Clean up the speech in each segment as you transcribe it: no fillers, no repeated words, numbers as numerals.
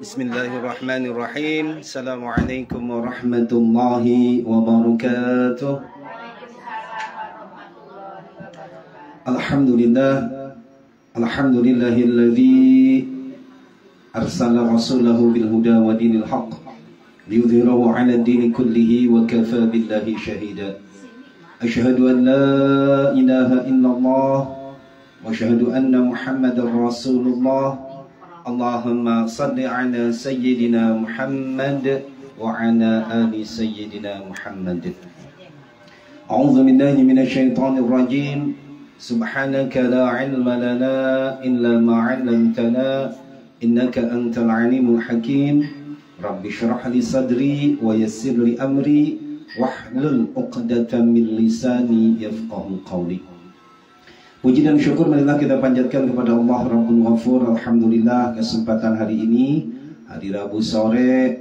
Bismillahirrahmanirrahim. Assalamualaikum warahmatullahi wabarakatuh. Alhamdulillah. Alhamdulillahilladzi arsala rasulahu bil huda wa dinil haqq liyudhhirahu 'ala ad-dini kullihi wa kafa billahi shahida. Asyhadu an la ilaha illallah wa asyhadu anna Muhammadar Rasulullah. Allahumma salli ala sayyidina Muhammad wa ala ali sayyidina Muhammad. A'udzu billahi minasy syaithanir rajim. Subhanaka la ilma lana illa ma 'allamtana innaka antal alimul hakim. Rabbi shrah li sadri wa yassir li amri wahlul 'uqdatam min lisani yafqahu qawli. Puji dan syukur marilah kita panjatkan kepada Allah Rabbul Ghafur. Alhamdulillah, kesempatan hari ini, hari Rabu sore,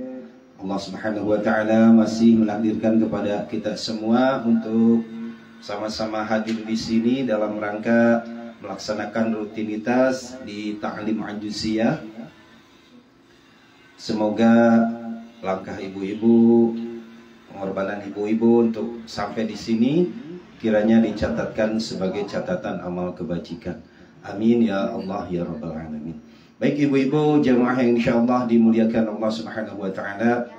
Allah Subhanahu wa taala masih menakdirkan kepada kita semua untuk sama-sama hadir di sini dalam rangka melaksanakan rutinitas di Ta'lim Ajuziyah. Semoga langkah ibu-ibu, pengorbanan ibu-ibu untuk sampai di sini kiranya dicatatkan sebagai catatan amal kebajikan. Amin ya Allah ya Rabbal Alamin. Baik ibu-ibu jemaah yang insyaallah dimuliakan Allah Subhanahu wa taala.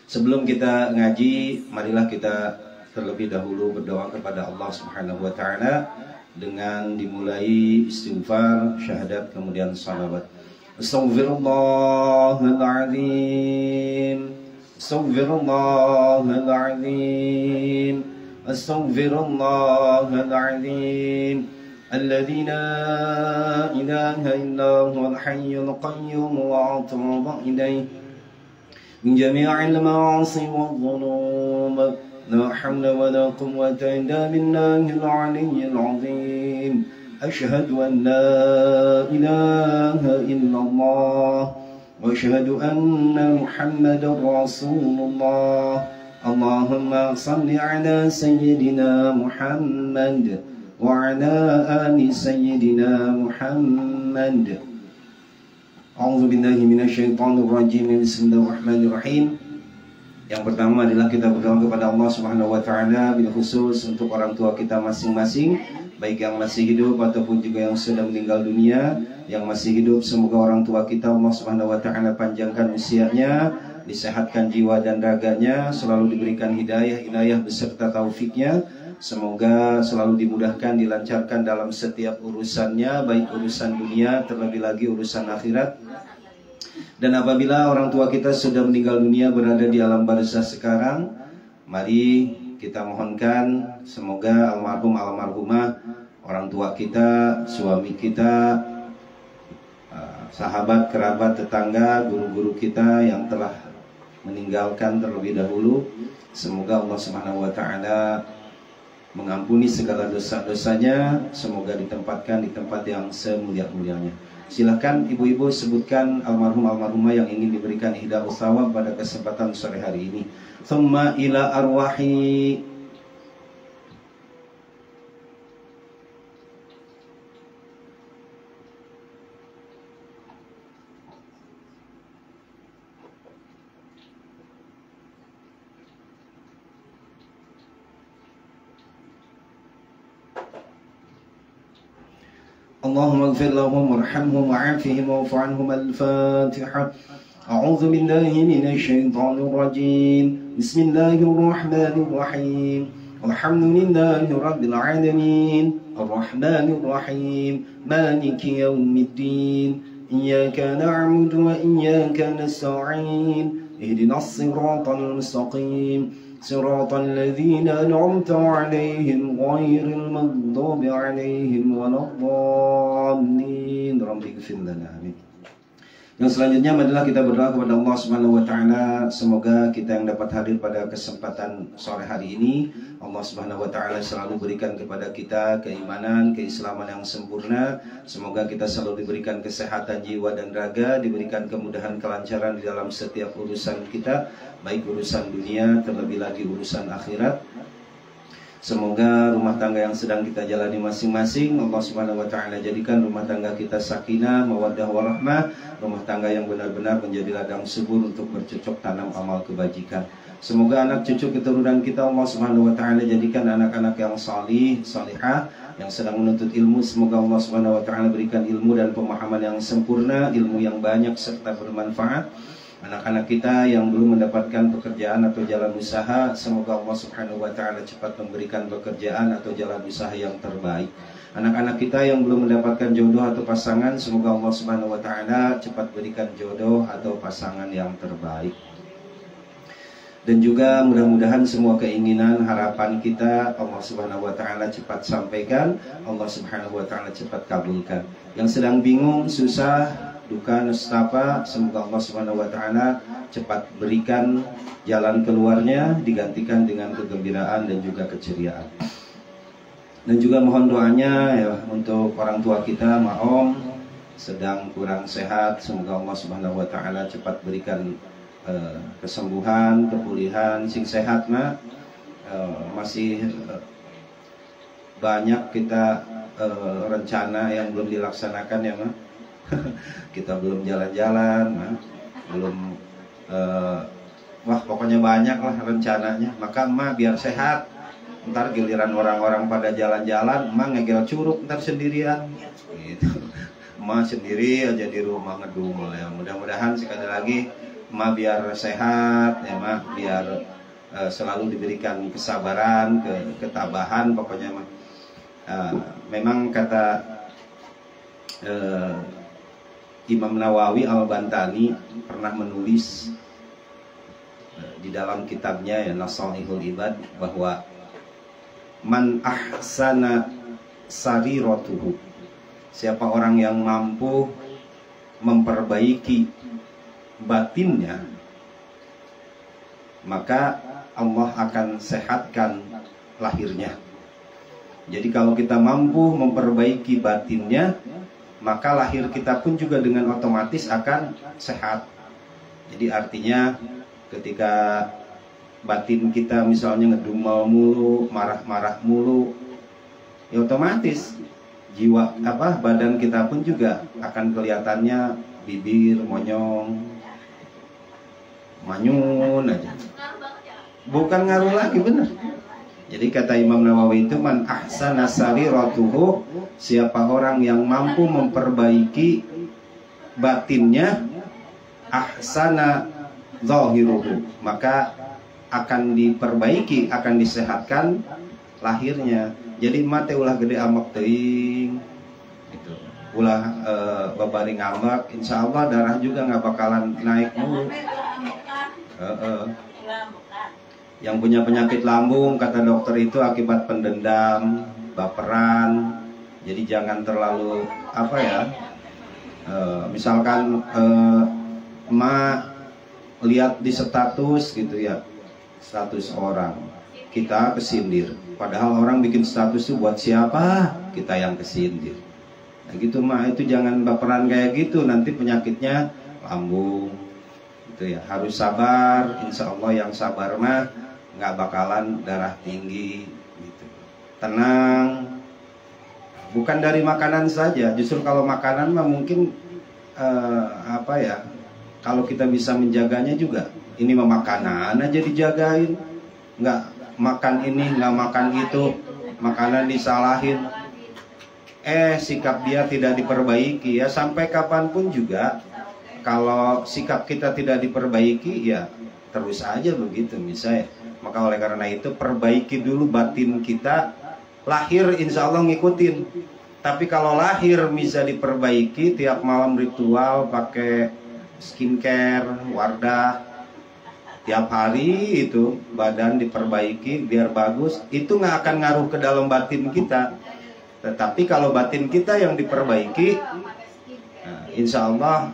Sebelum kita ngaji, marilah kita terlebih dahulu berdoa kepada Allah Subhanahu wa taala dengan dimulai istighfar, syahadat, kemudian salawat. Astaghfirullahaladzim. Astaghfirullahaladzim. أستغفر الله العظيم الذي لا إله إلا هو الحي القيوم وأتوب إليه من جميع المعاصي والذنوب لا حول ولا قوة إلا بالله العلي العظيم أشهد أن لا إله إلا الله وأشهد أن محمدا رسول الله. Allahumma salli ala sayyidina Muhammad wa ala ali sayyidina Muhammad. A'udzu billahi minasy syaithanir rajim. Bismillahirrahmanirrahim. Yang pertama adalah kita berdoa kepada Allah Subhanahu wa taala bil khusus untuk orang tua kita masing-masing, baik yang masih hidup ataupun juga yang sudah meninggal dunia. Yang masih hidup, semoga orang tua kita Allah Subhanahu wa taala panjangkan usianya, disehatkan jiwa dan raganya, selalu diberikan hidayah beserta taufiknya. Semoga selalu dimudahkan, dilancarkan dalam setiap urusannya, baik urusan dunia terlebih lagi urusan akhirat. Dan apabila orang tua kita sudah meninggal dunia, berada di alam barzah sekarang, mari kita mohonkan semoga almarhum almarhumah, orang tua kita, suami kita, sahabat, kerabat, tetangga, guru-guru kita yang telah meninggalkan terlebih dahulu, semoga Allah Subhanahu wa taala mengampuni segala dosa-dosanya, semoga ditempatkan di tempat yang semulia-mulianya. Silakan ibu-ibu sebutkan almarhum almarhumah yang ingin diberikan hidayah thawab pada kesempatan sore hari ini. Tsumma ila arwahi. اللهم اغفر لهم وارحمهم وعافهم واعف عنهم. الفاتحة. أعوذ بالله من الشيطان الرجيم. بسم الله الرحمن الرحيم. الحمد لله رب العالمين الرحمن الرحيم مالك يوم الدين إياك نعبد وإياك نستعين اهدنا الصراط المستقيم صراط الذين أنعمت عليهم غير المغضوب عليهم ولا الضالين رب اغفر لنا. Amin. Yang selanjutnya adalah kita berdoa kepada Allah Subhanahu wa taala, semoga kita yang dapat hadir pada kesempatan sore hari ini, Allah Subhanahu wa taala selalu berikan kepada kita keimanan, keislaman yang sempurna. Semoga kita selalu diberikan kesehatan jiwa dan raga, diberikan kemudahan, kelancaran di dalam setiap urusan kita, baik urusan dunia terlebih lagi urusan akhirat. Semoga rumah tangga yang sedang kita jalani masing-masing Allah Subhanahu wa taala jadikan rumah tangga kita sakinah, mawaddah warahmah, rumah tangga yang benar-benar menjadi ladang subur untuk bercocok tanam amal kebajikan. Semoga anak cucu keturunan kita Allah Subhanahu wa taala jadikan anak-anak yang salih, salihah, yang sedang menuntut ilmu. Semoga Allah Subhanahu wa taala berikan ilmu dan pemahaman yang sempurna, ilmu yang banyak serta bermanfaat. Anak-anak kita yang belum mendapatkan pekerjaan atau jalan usaha, semoga Allah Subhanahu wa taala cepat memberikan pekerjaan atau jalan usaha yang terbaik. Anak-anak kita yang belum mendapatkan jodoh atau pasangan, semoga Allah Subhanahu wa taala cepat berikan jodoh atau pasangan yang terbaik. Dan juga mudah-mudahan semua keinginan, harapan kita Allah Subhanahu wa taala cepat sampaikan, Allah Subhanahu wa taala cepat kabulkan. Yang sedang bingung, susah, duka, nestapa, semoga Allah Subhanahu wa taala cepat berikan jalan keluarnya, digantikan dengan kegembiraan dan juga keceriaan. Dan juga mohon doanya ya untuk orang tua kita, Maom sedang kurang sehat, semoga Allah Subhanahu wa taala cepat berikan kesembuhan, kepulihan, sing sehat mah. Masih banyak kita rencana yang belum dilaksanakan ya mah. Kita belum jalan-jalan, belum wah pokoknya banyak lah rencananya. Maka emak biar sehat, ntar giliran orang-orang pada jalan-jalan, emak ngegel curug ntar sendirian gitu. Emak sendiri aja di rumah ngedumel ya. Mudah-mudahan sekali lagi emak biar sehat ya emak, biar selalu diberikan kesabaran, ketabahan pokoknya emak. Memang kata Imam Nawawi Al-Bantani pernah menulis di dalam kitabnya ya Nasaihul Ibad bahwa man ahsana sariratuhu, siapa orang yang mampu memperbaiki batinnya, maka Allah akan sehatkan lahirnya. Jadi kalau kita mampu memperbaiki batinnya, maka lahir kita pun juga dengan otomatis akan sehat. Jadi artinya ketika batin kita misalnya ngedumel mulu, marah-marah mulu, ya otomatis jiwa badan kita pun juga akan kelihatannya bibir monyong, manyun aja. Bukan ngaruh lagi, bener. Jadi kata Imam Nawawi itu man ahsana sariratuhu, siapa orang yang mampu memperbaiki batinnya, ahsana zahiruhu, maka akan diperbaiki, akan disehatkan lahirnya. Jadi mate ulah gede amak teuing gitu. Ulah babari ngambak, insya Allah darah juga nggak bakalan naik mulu. Yang punya penyakit lambung kata dokter itu akibat pendendam, baperan. Jadi jangan terlalu misalkan emak lihat di status gitu ya, status orang, kita kesindir. Padahal orang bikin status itu buat siapa? Kita yang kesindir. Nah gitu emak, itu jangan baperan kayak gitu, nanti penyakitnya lambung. Gitu ya, harus sabar. Insya Allah yang sabar mah nggak bakalan darah tinggi gitu. Tenang, bukan dari makanan saja, justru kalau makanan mah mungkin kalau kita bisa menjaganya juga. Ini mah makanan aja dijagain, nggak makan ini, nggak makan itu, makanan disalahin, sikap dia tidak diperbaiki ya. Sampai kapanpun juga kalau sikap kita tidak diperbaiki ya terus aja begitu misalnya. Maka oleh karena itu perbaiki dulu batin kita, lahir insya Allah ngikutin. Tapi kalau lahir bisa diperbaiki, tiap malam ritual pakai skincare, wardah, tiap hari itu badan diperbaiki biar bagus, itu nggak akan ngaruh ke dalam batin kita. Tetapi kalau batin kita yang diperbaiki, insya Allah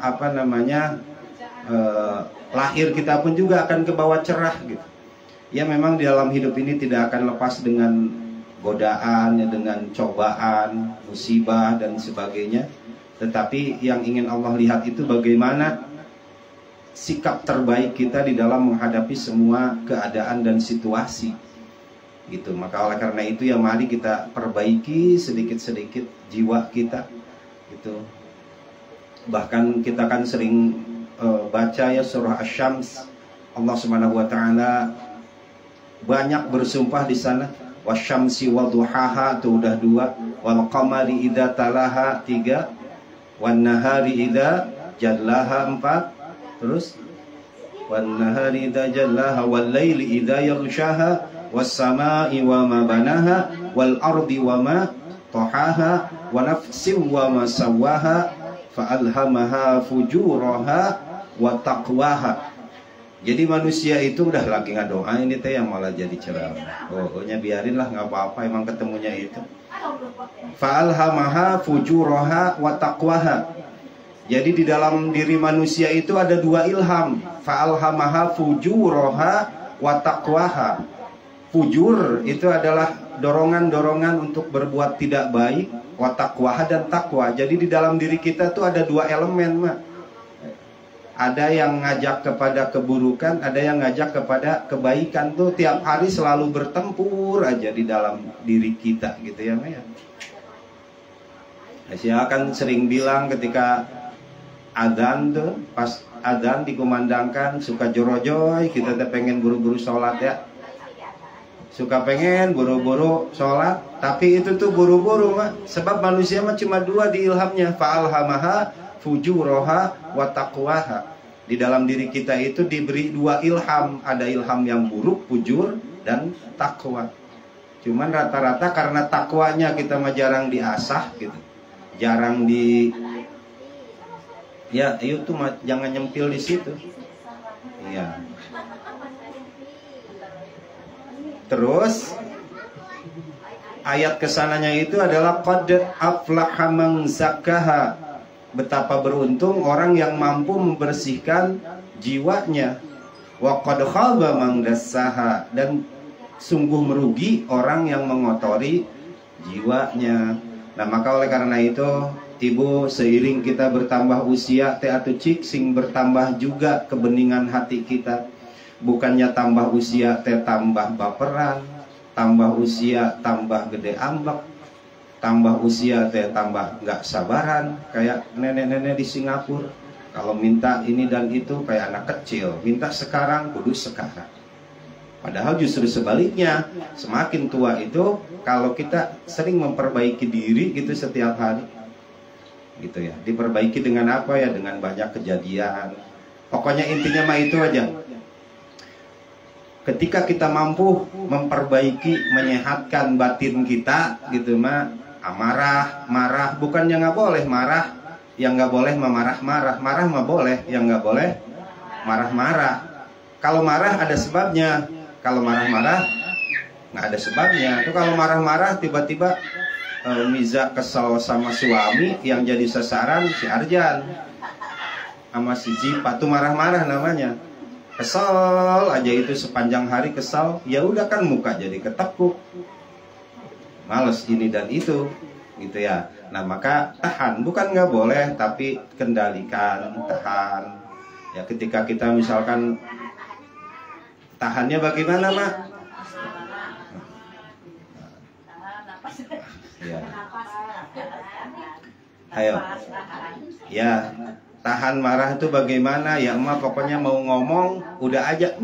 lahir kita pun juga akan ke bawah cerah gitu. Ya memang di dalam hidup ini tidak akan lepas dengan godaan, dengan cobaan, musibah dan sebagainya. Tetapi yang ingin Allah lihat itu bagaimana sikap terbaik kita di dalam menghadapi semua keadaan dan situasi. gitu. Maka oleh karena itu ya mari kita perbaiki sedikit-sedikit jiwa kita gitu. Bahkan kita kan sering baca ya surah Asy-Syams, Allah Subhanahu wa taala banyak bersumpah di sana. Wasyamsi wadduhaha itu udah 2, wal qamari idza talaha 3, wan nahari idza jallaha 4, terus wan nahari idza jallaha wal laili idza yaghshaha was samai wa ma banaha wal ardi wa ma tahaha wa nafsin wa ma sawaha fa alhamaha fujuraha wa taqwaha. Jadi manusia itu udah lagi ngadoa ini teh yang malah jadi ceramah. Pokoknya biarin lah, nggak apa-apa, emang ketemunya itu. Fa'alhamaha fujuraha wa taqwaha. Jadi di dalam diri manusia itu ada 2 ilham. Fa'alhamaha fujuraha wa taqwaha. Fujur itu adalah dorongan-dorongan untuk berbuat tidak baik, wa taqwaha dan takwa. Jadi di dalam diri kita tuh ada 2 elemen, Mak. Ada yang ngajak kepada keburukan, ada yang ngajak kepada kebaikan. Tuh tiap hari selalu bertempur aja di dalam diri kita gitu ya, Maya. Saya akan sering bilang ketika adzan tuh, pas adzan dikumandangkan suka jorojoy, kita tuh pengen buru-buru sholat ya. Suka pengen buru-buru sholat, tapi itu tuh buru-buru, Mak. Sebab manusia mah cuma 2 di ilhamnya, fa'alhamaha fujuraha wa taqwaha. Di dalam diri kita itu diberi 2 ilham, ada ilham yang buruk, fujur, dan takwa. Cuman rata-rata karena takwanya kita mah jarang diasah gitu, jarang di, ya itu tuh jangan nyempil di situ. Iya. Terus ayat kesananya itu adalah qad aflaha man zakkaha. Betapa beruntung orang yang mampu membersihkan jiwanya. Wa qad khaba man dassaha, dan sungguh merugi orang yang mengotori jiwanya. Nah, maka oleh karena itu, Ibu, seiring kita bertambah usia teh atuh cik sing bertambah juga kebeningan hati kita. Bukannya tambah usia teh tambah baperan, tambah usia tambah gede ambek, tambah usia teh tambah nggak sabaran kayak nenek-nenek di Singapura. Kalau minta ini dan itu kayak anak kecil, minta sekarang kudu sekarang. Padahal justru sebaliknya, semakin tua itu kalau kita sering memperbaiki diri gitu setiap hari gitu ya. Diperbaiki dengan apa ya? Dengan banyak kejadian. Pokoknya intinya mah itu aja. Ketika kita mampu memperbaiki, menyehatkan batin kita gitu mah, marah, bukannya nggak boleh marah, yang nggak boleh marah-marah, marah mah boleh, yang nggak boleh marah-marah. Kalau marah ada sebabnya, kalau marah-marah nggak ada sebabnya. Tuh kalau marah-marah tiba-tiba Miza kesal sama suami, yang jadi sasaran si Arjan sama si Jipa, tuh marah-marah namanya. Kesel aja itu sepanjang hari kesal, ya udah kan muka jadi ketekuk, males ini dan itu gitu ya. Nah maka tahan, bukan nggak boleh, tapi kendalikan, tahan ya. Ketika kita misalkan tahannya bagaimana, Mak? Ya. Ayo ya, tahan marah itu bagaimana ya, emak? Pokoknya mau ngomong udah aja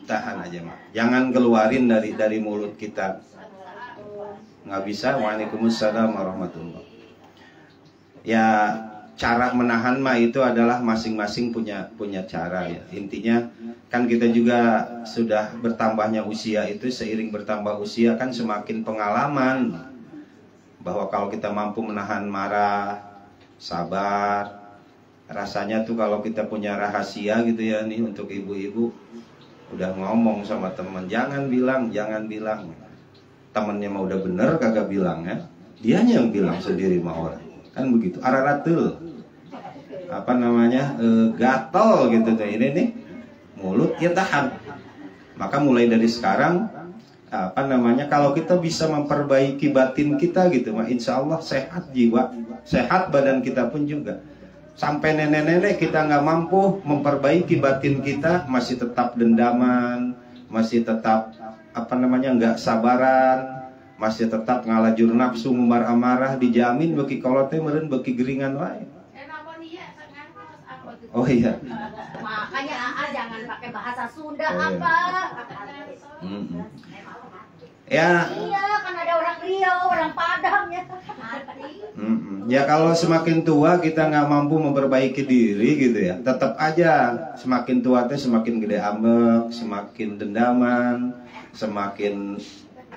tahan aja, Mak. Jangan keluarin dari mulut kita. Nggak bisa. Waalaikumsalam warahmatullahi. Ya, cara menahan mah itu adalah masing-masing punya cara ya. Intinya kan kita juga sudah bertambahnya usia itu, seiring bertambah usia kan semakin pengalaman bahwa kalau kita mampu menahan marah, sabar. Rasanya tuh kalau kita punya rahasia gitu ya nih untuk ibu-ibu, udah ngomong sama teman, jangan bilang. Temennya mah udah bener kagak bilang ya, dianya yang bilang sendiri mah orang. Kan begitu, araratul. Apa namanya? Gatel gitu tuh ini nih. Mulut ya tahan. Maka mulai dari sekarang apa namanya, kalau kita bisa memperbaiki batin kita gitu mah, insya Allah sehat jiwa, sehat badan kita pun juga. Sampai nenek-nenek kita nggak mampu memperbaiki batin kita, masih tetap dendaman, masih tetap nggak sabaran, masih tetap ngalajur nafsu ngumbar amarah, dijamin beki kolotnya meureun beki geringan wae. Oh iya. Makanya jangan pakai bahasa Sunda Ya. Iya, kan ada orang Riau, orang Padang ya. Ya kalau semakin tua kita nggak mampu memperbaiki diri gitu ya, tetap aja semakin tua teh semakin gede ambek, semakin dendaman, semakin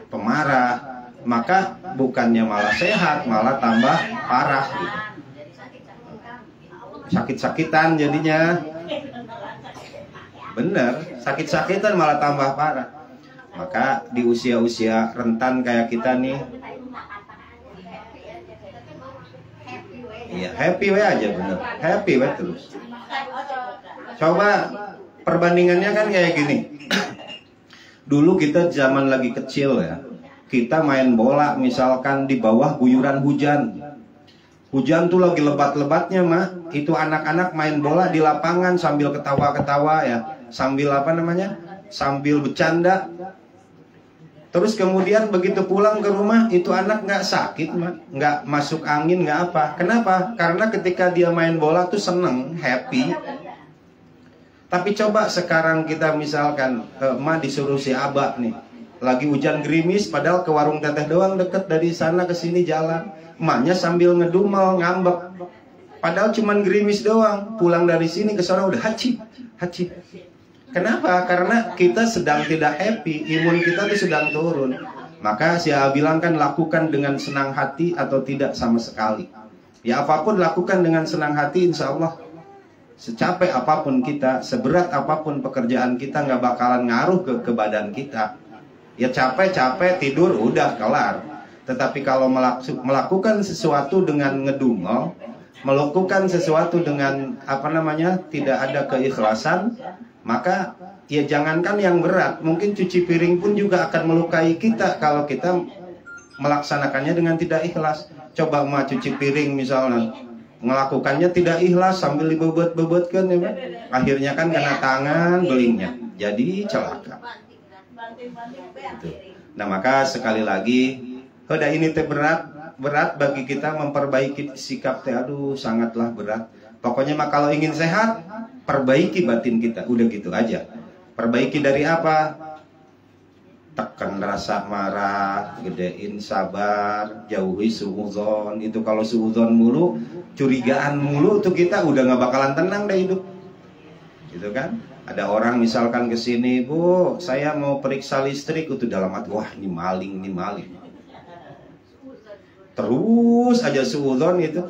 pemarah, maka bukannya malah sehat, malah tambah parah gitu. Sakit-sakitan jadinya. Bener, sakit-sakitan malah tambah parah. Maka di usia-usia rentan kayak kita nih, iya happy way aja, bener happy way terus. Coba perbandingannya kan kayak gini. Dulu kita zaman lagi kecil ya, kita main bola misalkan di bawah guyuran hujan. Hujan tuh lagi lebat-lebatnya mah, itu anak-anak main bola di lapangan sambil ketawa-ketawa ya, sambil sambil bercanda. Terus kemudian begitu pulang ke rumah, itu anak nggak sakit mah, nggak masuk angin, nggak apa. Kenapa? Karena ketika dia main bola tuh seneng, happy. Tapi coba sekarang kita misalkan emak disuruh si abah nih, lagi hujan gerimis, padahal ke warung teteh doang deket dari sana ke sini jalan. Emaknya sambil ngedumel, ngambek. Padahal cuman gerimis doang. Pulang dari sini ke sana udah haci. Kenapa? Karena kita sedang tidak happy, imun kita tuh sedang turun. Maka saya bilang kan lakukan dengan senang hati atau tidak sama sekali. Ya apapun lakukan dengan senang hati, insya Allah. Secapek apapun kita, seberat apapun pekerjaan kita nggak bakalan ngaruh ke badan kita. Ya capek-capek tidur udah kelar. Tetapi kalau melakukan sesuatu dengan ngedumel, melakukan sesuatu dengan tidak ada keikhlasan, maka ya jangankan yang berat, mungkin cuci piring pun juga akan melukai kita kalau kita melaksanakannya dengan tidak ikhlas. Coba mah cuci piring misalnya, melakukannya tidak ikhlas sambil dibebet-bebetkan ya, akhirnya kan kena tangan belingnya, jadi celaka. Gitu. Nah maka sekali lagi, udah ini teh berat bagi kita memperbaiki sikap teh, aduh sangatlah berat. Pokoknya mah kalau ingin sehat, perbaiki batin kita, udah gitu aja. Perbaiki dari apa? Tekan rasa marah, gedein sabar, jauhi suudzon. Itu kalau suudzon mulu, curigaan mulu tuh kita udah nggak bakalan tenang deh hidup. Gitu kan? Ada orang misalkan kesini, Bu, saya mau periksa listrik, itu dalam hati, wah ini maling. Terus aja suudzon itu.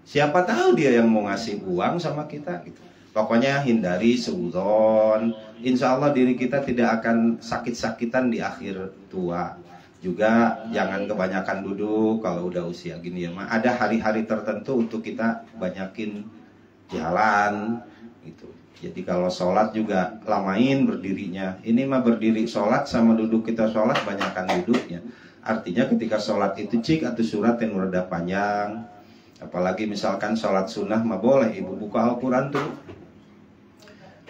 Siapa tahu dia yang mau ngasih uang sama kita gitu. Pokoknya hindari suudzon. Insya Allah diri kita tidak akan sakit-sakitan di akhir tua. Juga jangan kebanyakan duduk kalau udah usia gini ya. Ada hari-hari tertentu untuk kita banyakin jalan gitu. Jadi kalau sholat juga lamain berdirinya. Ini mah berdiri sholat sama duduk kita sholat banyakan duduknya. Artinya ketika sholat itu cik atau surat yang rada panjang. Apalagi misalkan sholat sunnah mah boleh ibu buka Al-Quran tuh.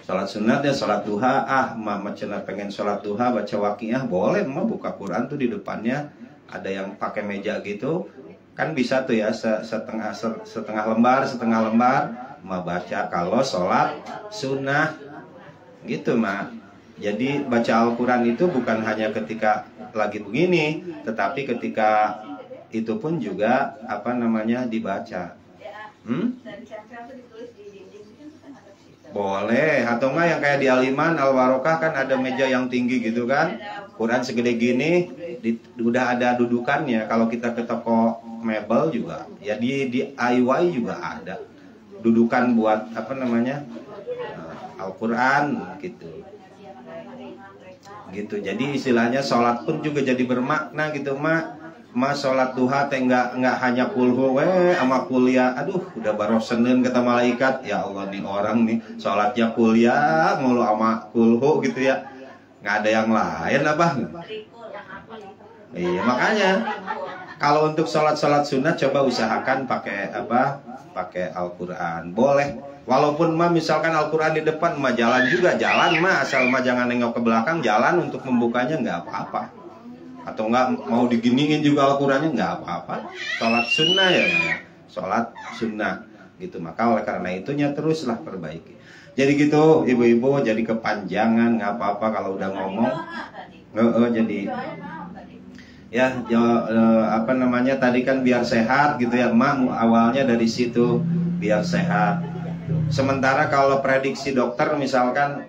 Sholat sunnah ya sholat duha, mama cina pengen sholat duha baca waqiah, boleh mah buka Quran tuh di depannya. Ada yang pakai meja gitu, kan bisa tuh ya setengah lembar mah baca kalau sholat sunnah gitu mah. Jadi baca Al-Quran itu bukan hanya ketika lagi begini, tetapi ketika itu pun juga dibaca. Boleh, atau enggak yang kayak di Aliman Al-Warokah kan ada meja yang tinggi gitu kan, Quran segede gini, udah ada dudukannya. Kalau kita ke toko mebel juga, ya di DIY juga ada dudukan buat Al-Quran gitu. Jadi istilahnya sholat pun juga jadi bermakna gitu sholat duha teh nggak hanya kulhu sama kuliah. Aduh udah baru Senin kata malaikat, ya Allah nih orang nih sholatnya kuliah mulu sama kulhu gitu ya, nggak ada yang lain apa. Iya makanya kalau untuk sholat sunnah coba usahakan pakai pakai Al-Quran. Boleh, walaupun mah misalkan Al-Quran di depan, mah jalan juga, jalan mah asal mah jangan nengok ke belakang, jalan untuk membukanya nggak apa-apa. Atau nggak mau diginiin juga Al-Qurannya nggak apa-apa. Sholat sunnah ya, sholat sunnah gitu. Maka oleh karena itunya teruslah perbaiki. Jadi gitu ibu-ibu, jadi kepanjangan nggak apa-apa kalau udah ngomong. Jadi ya, apa namanya tadi kan biar sehat gitu ya, emak awalnya dari situ biar sehat. Sementara kalau prediksi dokter misalkan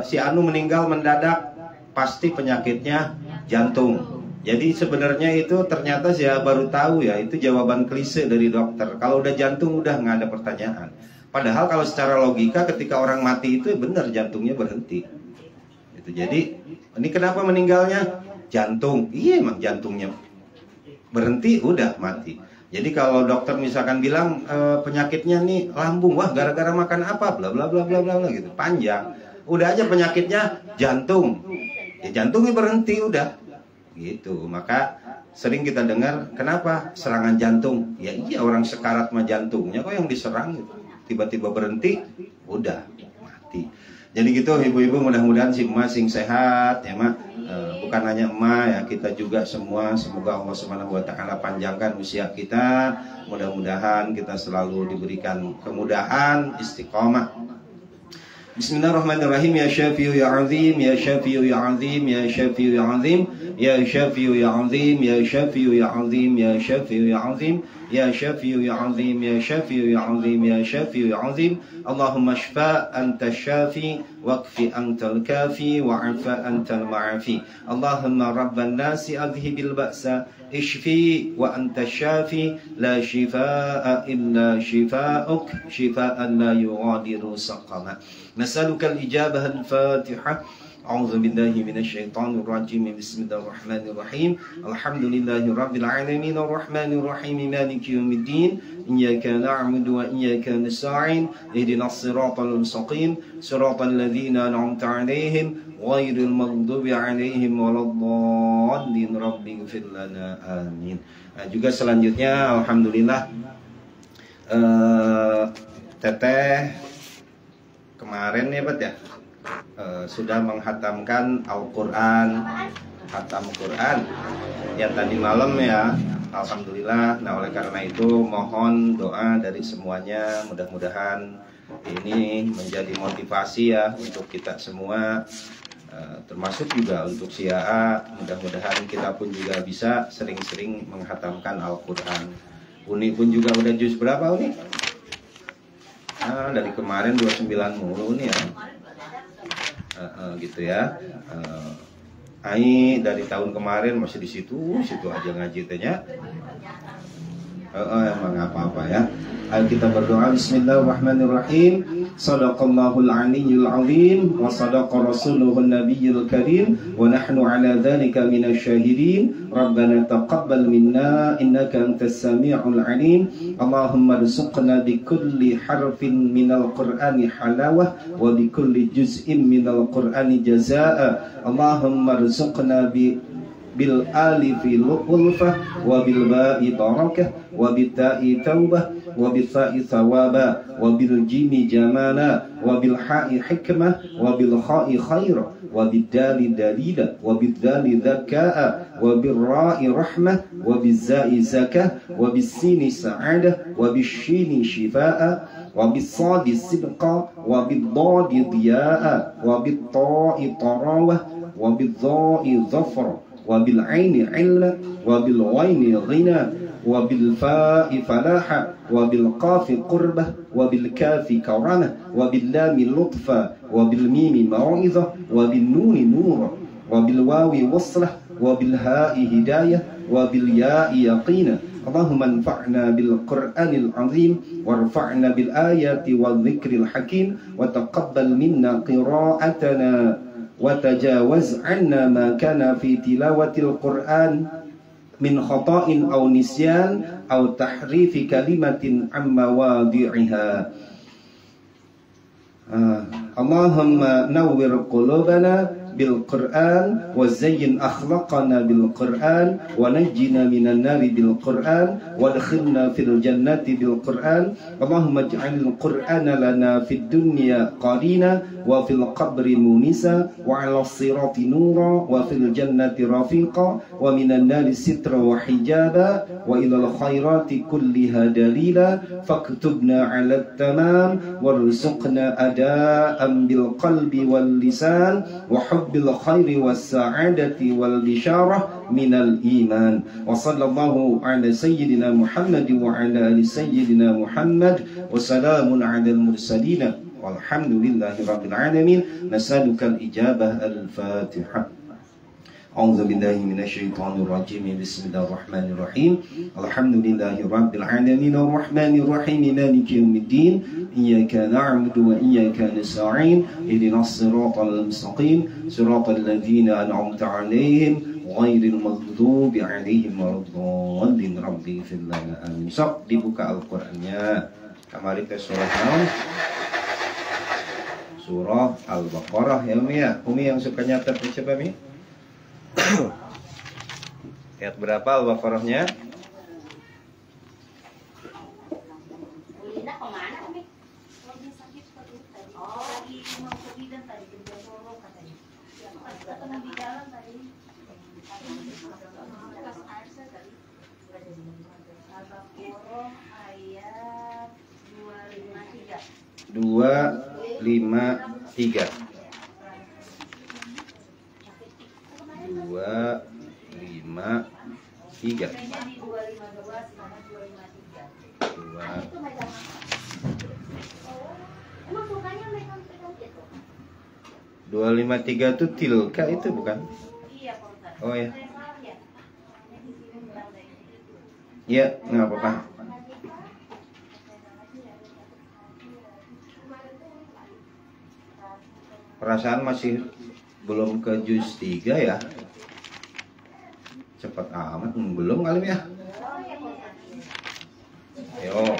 si Anu meninggal mendadak, pasti penyakitnya jantung. Jadi sebenarnya itu ternyata saya baru tahu ya, itu jawaban klise dari dokter. Kalau udah jantung udah nggak ada pertanyaan. Padahal kalau secara logika ketika orang mati itu benar jantungnya berhenti. Itu jadi ini kenapa meninggalnya? Jantung. Iya emang jantungnya berhenti udah mati. Jadi kalau dokter misalkan bilang penyakitnya nih lambung, wah gara-gara makan apa bla bla bla bla bla gitu, panjang. Udah aja penyakitnya jantung. Ya jantungnya berhenti udah. Gitu. Maka sering kita dengar kenapa serangan jantung? Ya iya orang sekarat mah jantungnya kok yang diserang gitu. Tiba-tiba berhenti, udah mati. Jadi gitu ibu-ibu, mudah-mudahan si emak sing sehat ya mak. Bukan hanya emak ya, kita juga semua, semoga Allah Subhanahu wa taala panjangkan usia kita. Mudah-mudahan kita selalu diberikan kemudahan, istiqomah. Bismillahirrahmanirrahim. Ya Syafi'u ya Azim, ya Syafi'u ya Azim, ya Syafi'u ya Azim, ya Syafi'u ya Azim, ya Syafi'u ya Azim, ya Syafi'u ya Azim, ya Syafi'u ya Azim, ya Syafi'u ya Azim, ya Syafi'u ya Azim. Allahumma shfa anta syafi waqfi antal kafi wa'afa antal ma'afi. Allahumma rabban nasi adhibil ba'sa اشفي وأنت الشافي لا شفاء إلا شفاءك شفاء لا يغادر سقما. نسألك الإجابة الفاتحة. أعوذ بالله من الشيطان الرجيم. بسم الله الرحمن الرحيم. الحمد لله رب العالمين الرحمن الرحيم مالك يوم الدين. إياك نعبد وإياك نستعين اهدنا الصراط المستقيم صراط الذين أنعمت عليهم غير المغضوب عليهم ولا الضالين رب اغفر لنا آمين. Nah, juga selanjutnya alhamdulillah teteh kemarin ya Bat ya sudah menghatamkan Al-Quran, hatam Quran yang tadi malam ya, alhamdulillah. Nah oleh karena itu mohon doa dari semuanya, mudah-mudahan ini menjadi motivasi ya untuk kita semua, termasuk juga untuk si AA. Mudah-mudahan kita pun juga bisa sering-sering menghatamkan Al-Quran. Uni pun juga udah juz berapa Uni? Dari kemarin 29 mulu nih ya. Gitu ya. Ai dari tahun kemarin masih di situ aja ngaji tehnya. Emang apa-apa ya. Ayo kita berdoa. Bismillahirrahmanirrahim. Shadaqallahul aliyyul azim wa sadaqa rasuluhun nabiyyul karim wa nahnu ala dzalika minasy syahidin. Rabbana taqabbal minna innaka antas samiul alim. Allahumma rzuqna bi kulli harfin minal qur'ani halawah wa bi kulli juz'in minal qur'ani jazaa'a. Allahumma rzuqna bil alifi ulfah wa bil ba'i barakah wa bil ta'i taubah wa bil fa'i thawaba wa bil jimi jamala wa bil ha'i hikmah wa bil kha'i khaira wa bil dali dalila wa bil dali dhaka'a wa bil ra'i rahmah wa bil za'i zakah wa bil sini sa'adah wa bil shini shifa'a wa bil sadi sidqa wa bil dadi diya'a wa bil ta'i tarawah wa bil dha'i dhafra وبالعين علة وبالغين غنى وبالفاء فلاحة وبالقاف قربة وبالكاف كرامة وباللام لطفا وبالميم موعظة وبالنون نورا وبالواو وصلة وبالهاء هداية وبالياء يقينا. اللهم انفعنا بالقرآن العظيم وارفعنا بالآيات والذكر الحكيم وتقبل منا قراءتنا وتجاوز عنا ما كان في تلاوة القرآن من خطأ أو نسيان أو تحريف كلمة عن مواضعها. اللهم نور قلوبنا بالقرآن وزين أخلاقنا بالقرآن ونجنا من النار بالقرآن وادخلنا في الجنة بالقرآن اللهم اجعل القرآن لنا في الدنيا قرينا وفي القبر مونسا وعلى الصراط نورا وفي الجنة رفيقا ومن النار سترا وحجابا وإلى الخيرات كلها دليلا فاكتبنا على التمام وارزقنا أداء بالقلب واللسان وحب الخير والسعادة والبشارة من الإيمان وصلى الله على سيدنا محمد وعلى آل سيدنا محمد وسلام على المرسلين والحمد لله رب العالمين نسألك الإجابة الفاتحة أعوذ بالله من الشيطان الرجيم بسم الله الرحمن الرحيم الحمد لله رب العالمين الرحمن الرحيم مالك يوم الدين إياك نعبد وإياك نستعين اهدنا الصراط المستقيم صراط الذين أنعمت عليهم غير المغضوب عليهم ولا الضالين ربي اغفر لنا آمين. Sok dibuka Al-Qur'annya. Kembali ke surah Surah Al-Baqarah ya Umi ya. Umi yang suka nyatet coba Mi. Ayat berapa Al-Baqarahnya? Linda kemana Umi? Lagi sakit tadi. Oh, lagi mau ke bidan tadi ke Jogoro katanya. Ya, ketemu di jalan tadi. Kas Arsa tadi. Al-Baqarah ayat 253. 253 253 itu tilka itu bukan? Oh ya. Iya, nggak apa-apa. Perasaan masih belum ke juz 3 ya. Cepat amat belum kali ya. Ayo.